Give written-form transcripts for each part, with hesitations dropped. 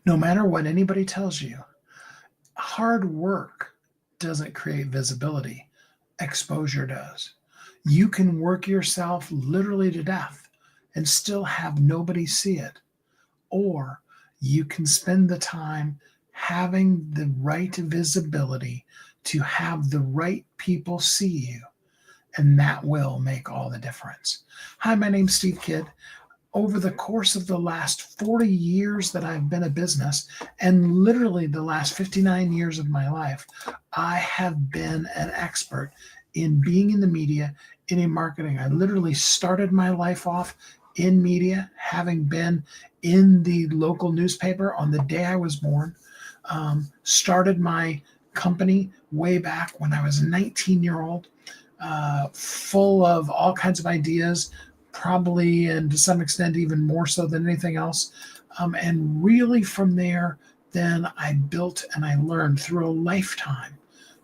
No matter what anybody tells you, hard work doesn't create visibility, exposure does. You can work yourself literally to death and still have nobody see it. Or you can spend the time having the right visibility to have the right people see you, and that will make all the difference. Hi, my name's Steve Kidd. Over the course of the last 40 years that I've been a business, and literally the last 59 years of my life, I have been an expert in being in the media, in marketing. I literally started my life off in media, having been in the local newspaper on the day I was born. Started my company way back when I was a 19-year-old, full of all kinds of ideas, probably and to some extent even more so than anything else. And really from there, then I built and I learned through a lifetime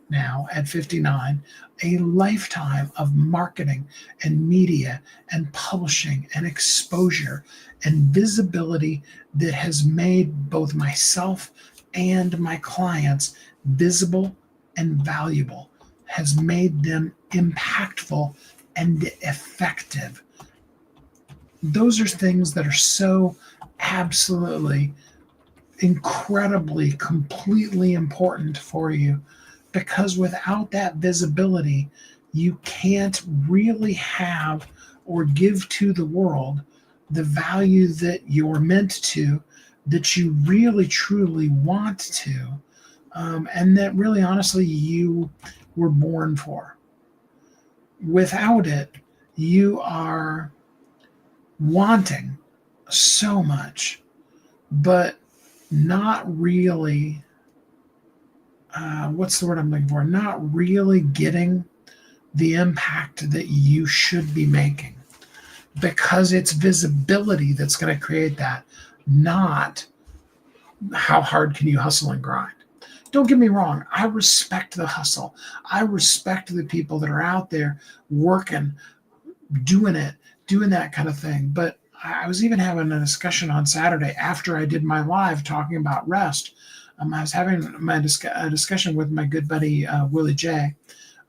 now at 59, a lifetime of marketing and media and publishing and exposure and visibility that has made both myself and my clients visible and valuable, has made them impactful and effective. Those are things that are so absolutely, incredibly, completely important for you, because without that visibility, you can't really have or give to the world the value that you're meant to, that you really truly want to, and that really honestly you were born for. Without it, you are wanting so much, but not really, what's the word I'm looking for? Not really getting the impact that you should be making, because it's visibility that's going to create that, not how hard can you hustle and grind. Don't get me wrong. I respect the hustle. I respect the people that are out there working, doing it, doing that kind of thing. But I was even having a discussion on Saturday after I did my live talking about rest. I was having a discussion with my good buddy Willie J,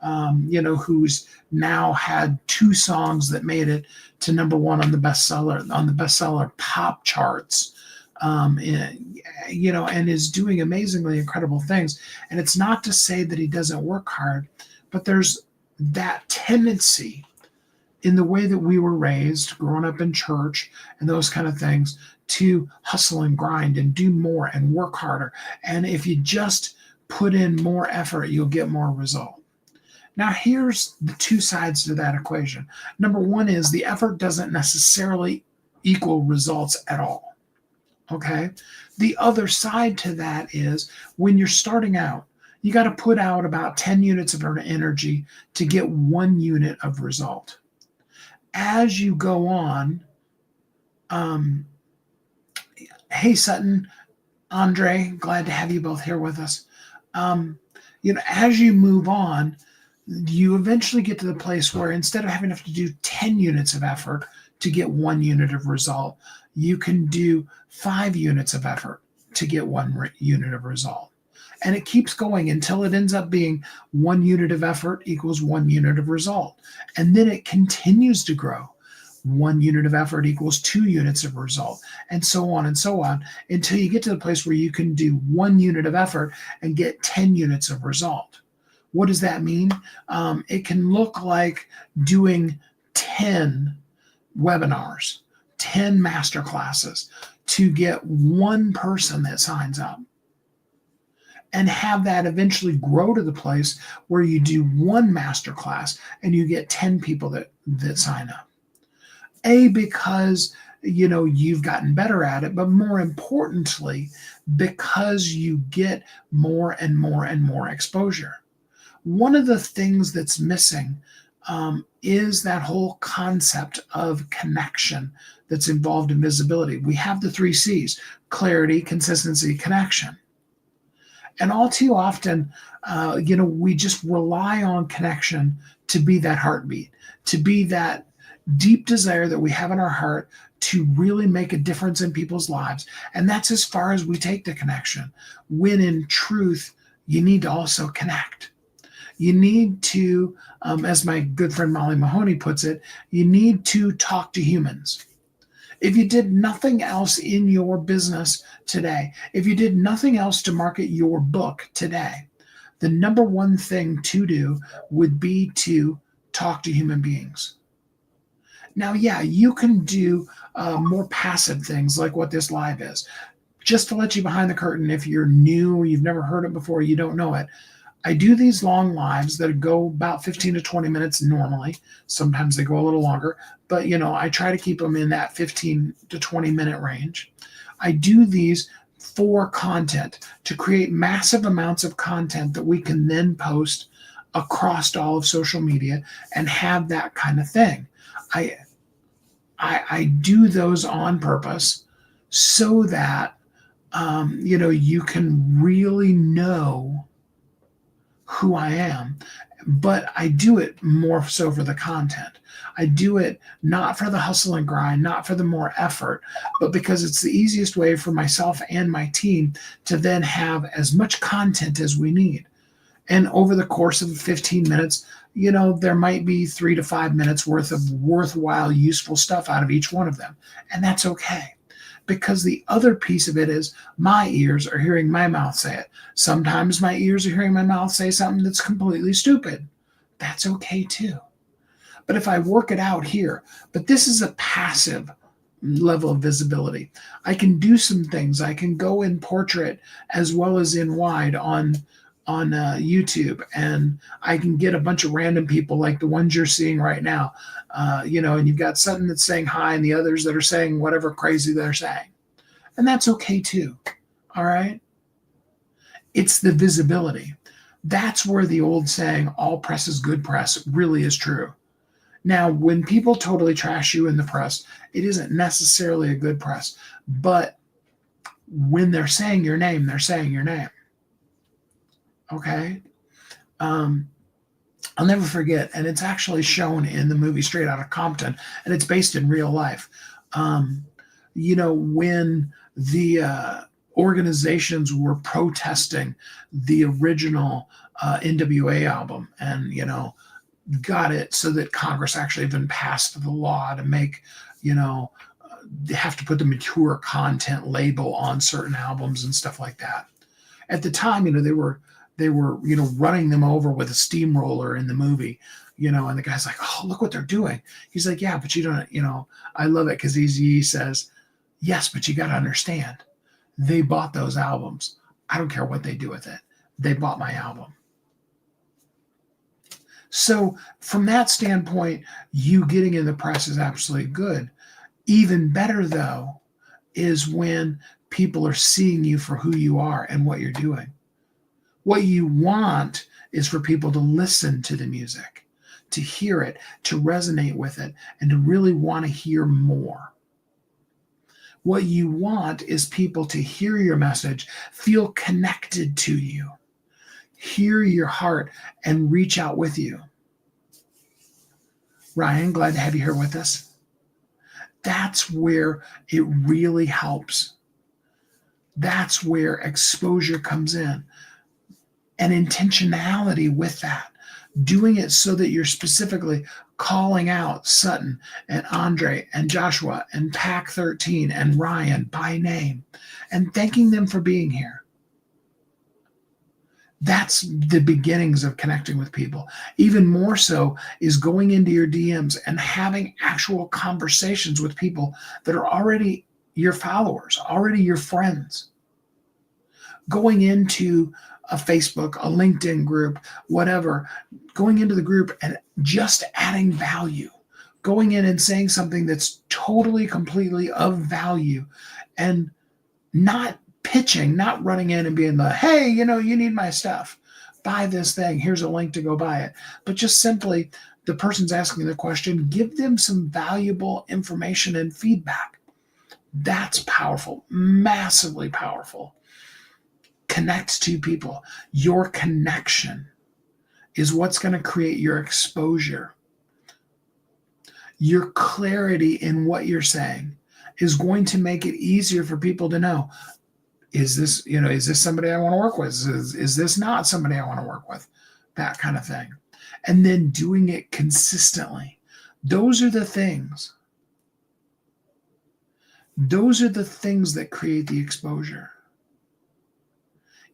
who's now had two songs that made it to number one on the bestseller pop charts. And is doing amazingly incredible things. And it's not to say that he doesn't work hard, but there's that tendency in the way that we were raised, growing up in church and those kind of things, to hustle and grind and do more and work harder. And if you just put in more effort, you'll get more result. Now, here's the two sides to that equation. Number one is the effort doesn't necessarily equal results at all. Okay. The other side to that is when you're starting out, you got to put out about 10 units of energy to get 1 unit of result. As you go on, hey Sutton, Andre, glad to have you both here with us. As you move on, you eventually get to the place where instead of having to do 10 units of effort to get 1 unit of result, you can do 5 units of effort to get 1 unit of result. And it keeps going until it ends up being 1 unit of effort equals 1 unit of result. And then it continues to grow. 1 unit of effort equals 2 units of result, and so on, until you get to the place where you can do 1 unit of effort and get 10 units of result. What does that mean? It can look like doing 10 webinars, 10 master classes to get 1 person that signs up, and have that eventually grow to the place where you do 1 master class and you get 10 people that sign up. Because you've gotten better at it, but more importantly, because you get more and more and more exposure. One of the things that's missing is that whole concept of connection that's involved in visibility. We have the 3 C's: clarity, consistency, connection. And all too often, we just rely on connection to be that heartbeat, to be that deep desire that we have in our heart to really make a difference in people's lives. And that's as far as we take the connection. When in truth, you need to also connect. You need to, as my good friend Molly Mahoney puts it, you need to talk to humans. If you did nothing else in your business today, if you did nothing else to market your book today, the number one thing to do would be to talk to human beings. Now, yeah, you can do more passive things like what this live is. Just to let you behind the curtain, if you're new or you've never heard it before, you don't know it, I do these long lives that go about 15 to 20 minutes normally. Sometimes they go a little longer, but I try to keep them in that 15 to 20 minute range. I do these for content, to create massive amounts of content that we can then post across all of social media and have that kind of thing. I do those on purpose so that you can really know who I am, but I do it more so for the content. I do it not for the hustle and grind, not for the more effort, but because it's the easiest way for myself and my team to then have as much content as we need. And over the course of 15 minutes, there might be 3 to 5 minutes worth of worthwhile, useful stuff out of each one of them. And that's okay. Because the other piece of it is my ears are hearing my mouth say it. Sometimes my ears are hearing my mouth say something that's completely stupid. That's okay too. But if I work it out here, but this is a passive level of visibility. I can do some things. I can go in portrait as well as in wide on YouTube, and I can get a bunch of random people like the ones you're seeing right now, and you've got Sutton that's saying hi and the others that are saying whatever crazy they're saying. And that's okay too. All right. It's the visibility. That's where the old saying, all press is good press, really is true. Now, when people totally trash you in the press, it isn't necessarily a good press, but when they're saying your name, they're saying your name. Okay. I'll never forget, and it's actually shown in the movie Straight Outta Compton, and it's based in real life. When the organizations were protesting the original NWA album, and got it so that Congress actually even passed the law to make they have to put the mature content label on certain albums and stuff like that. At the time, they were running them over with a steamroller in the movie, and the guy's like, oh, look what they're doing. He's like, yeah, but you don't, I love it because he says, yes, but you got to understand, they bought those albums. I don't care what they do with it. They bought my album. So from that standpoint, you getting in the press is absolutely good. Even better, though, is when people are seeing you for who you are and what you're doing. What you want is for people to listen to the music, to hear it, to resonate with it, and to really want to hear more. What you want is people to hear your message, feel connected to you, hear your heart, and reach out with you. Ryan, glad to have you here with us. That's where it really helps. That's where exposure comes in. And intentionality with that. Doing it so that you're specifically calling out Sutton and Andre and Joshua and Pack 13 and Ryan by name and thanking them for being here. That's the beginnings of connecting with people. Even more so is going into your DMs and having actual conversations with people that are already your followers, already your friends. Going into a Facebook, a LinkedIn group, whatever, going into the group and just adding value, going in and saying something that's totally, completely of value, and not pitching, not running in and being like, hey, you need my stuff. Buy this thing. Here's a link to go buy it. But just simply, the person's asking the question, give them some valuable information and feedback. That's powerful, massively powerful. Connect to people. Your connection is what's going to create your exposure. Your clarity in what you're saying. is going to make it easier for people to know, is this somebody I want to work with? Is this not somebody I want to work with? That kind of thing. And then doing it consistently. Those are the things. Those are the things that create the exposure.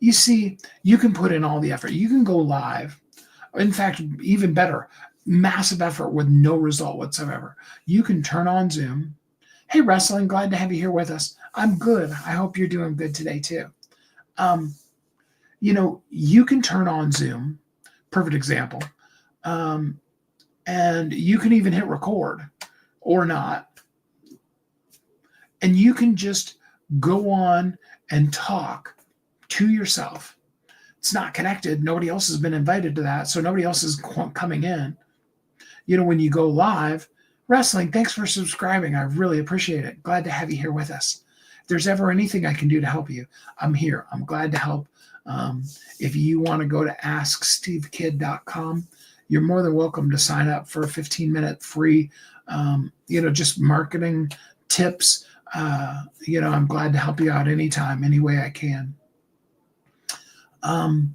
You see, you can put in all the effort. You can go live. In fact, even better, massive effort with no result whatsoever. You can turn on Zoom. Hey, Wrestling, glad to have you here with us. I'm good. I hope you're doing good today too. You can turn on Zoom. Perfect example. And you can even hit record or not. And you can just go on and talk to yourself. It's not connected. Nobody else has been invited to that. So nobody else is coming in. When you go live, Wrestling, thanks for subscribing. I really appreciate it. Glad to have you here with us. If there's ever anything I can do to help you, I'm here. I'm glad to help. If you want to go to askstevekid.com, you're more than welcome to sign up for a 15-minute free, just marketing tips. I'm glad to help you out anytime, any way I can. And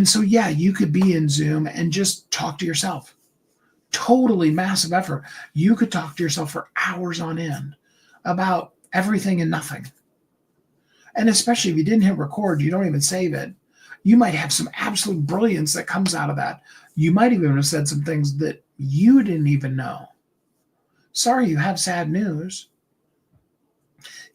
so, yeah, you could be in Zoom and just talk to yourself. Totally massive effort. You could talk to yourself for hours on end about everything and nothing. And especially if you didn't hit record, you don't even save it. You might have some absolute brilliance that comes out of that. You might even have said some things that you didn't even know. Sorry, you have sad news.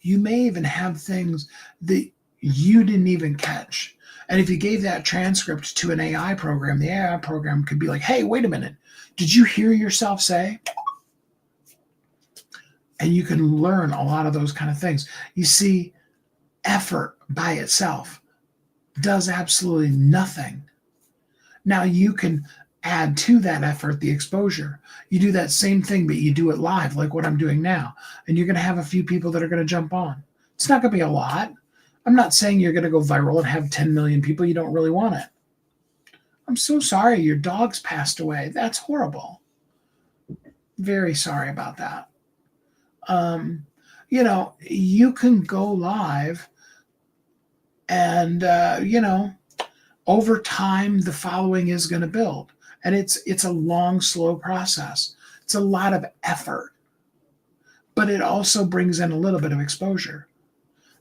You may even have things that you didn't even catch. And if you gave that transcript to an AI program, the AI program could be like, hey, wait a minute. Did you hear yourself say? And you can learn a lot of those kind of things. You see, effort by itself does absolutely nothing. Now you can add to that effort the exposure. You do that same thing, but you do it live, like what I'm doing now. And you're going to have a few people that are going to jump on. It's not going to be a lot. I'm not saying you're going to go viral and have 10 million people. You don't really want it. I'm so sorry your dog's passed away. That's horrible. Very sorry about that. You can go live and, over time, the following is going to build. And it's a long, slow process. It's a lot of effort. But it also brings in a little bit of exposure.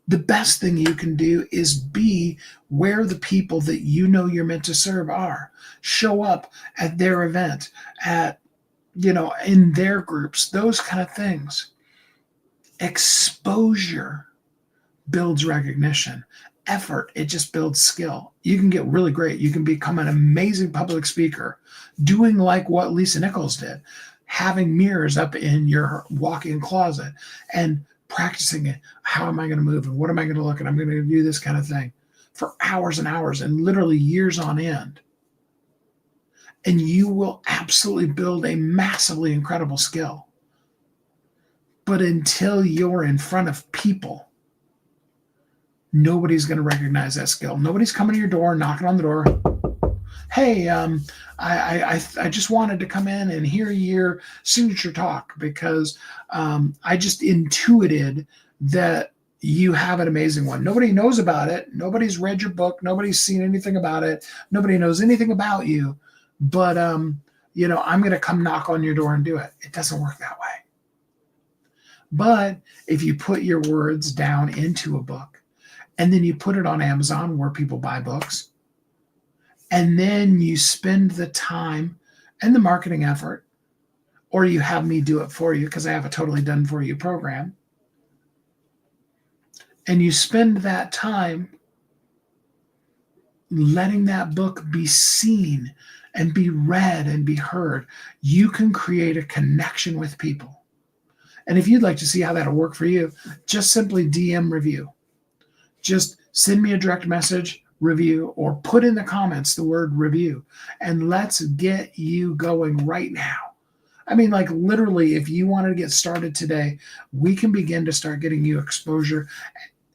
The best thing you can do is be where the people that you know you're meant to serve are. Show up at their event, in their groups, those kind of things. Exposure builds recognition. Effort, it just builds skill. You can get really great. You can become an amazing public speaker, doing like what Lisa Nichols did, having mirrors up in your walk-in closet and practicing it. How am I going to move and what am I going to look at? I'm going to do this kind of thing for hours and hours and literally years on end. And you will absolutely build a massively incredible skill. But until you're in front of people, nobody's going to recognize that skill. Nobody's coming to your door, knocking on the door. Hey, I just wanted to come in and hear your signature talk because I just intuited that you have an amazing one. Nobody knows about it. Nobody's read your book. Nobody's seen anything about it. Nobody knows anything about you. But, I'm going to come knock on your door and do it. It doesn't work that way. But if you put your words down into a book and then you put it on Amazon where people buy books, and then you spend the time and the marketing effort, or you have me do it for you because I have a totally done for you program, and you spend that time letting that book be seen and be read and be heard, you can create a connection with people. And if you'd like to see how that'll work for you, just simply DM review. Just send me a direct message, review, or put in the comments the word review, and let's get you going right now. I mean, like literally, if you wanted to get started today, we can begin to start getting you exposure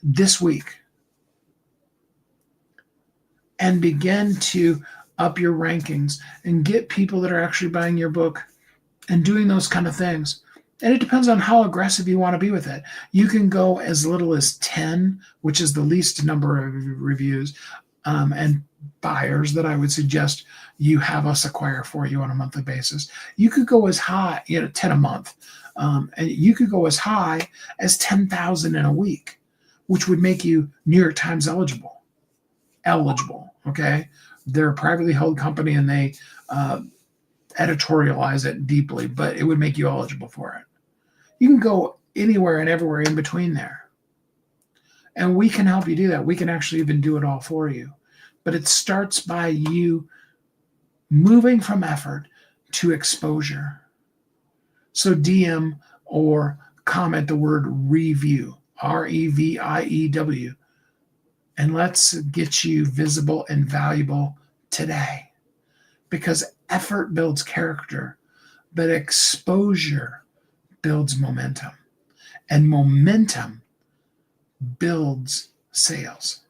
this week and begin to up your rankings and get people that are actually buying your book and doing those kind of things. And it depends on how aggressive you want to be with it. You can go as little as 10, which is the least number of reviews and buyers that I would suggest you have us acquire for you on a monthly basis. You could go as high, 10 a month. And you could go as high as 10,000 in a week, which would make you New York Times eligible. Okay. They're a privately held company and they editorialize it deeply, but it would make you eligible for it. You can go anywhere and everywhere in between there. And we can help you do that. We can actually even do it all for you. But it starts by you moving from effort to exposure. So DM or comment the word review, REVIEW, and let's get you visible and valuable today. Because effort builds character, but exposure builds momentum. And momentum builds sales.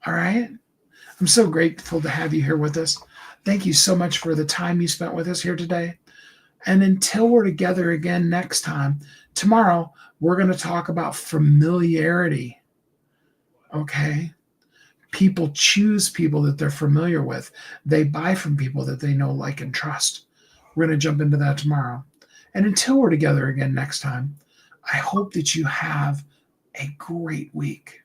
All right? I'm so grateful to have you here with us. Thank you so much for the time you spent with us here today. And until we're together again next time, tomorrow we're going to talk about familiarity. Okay? People choose people that they're familiar with. They buy from people that they know, like, and trust. We're going to jump into that tomorrow. And until we're together again next time, I hope that you have a great week.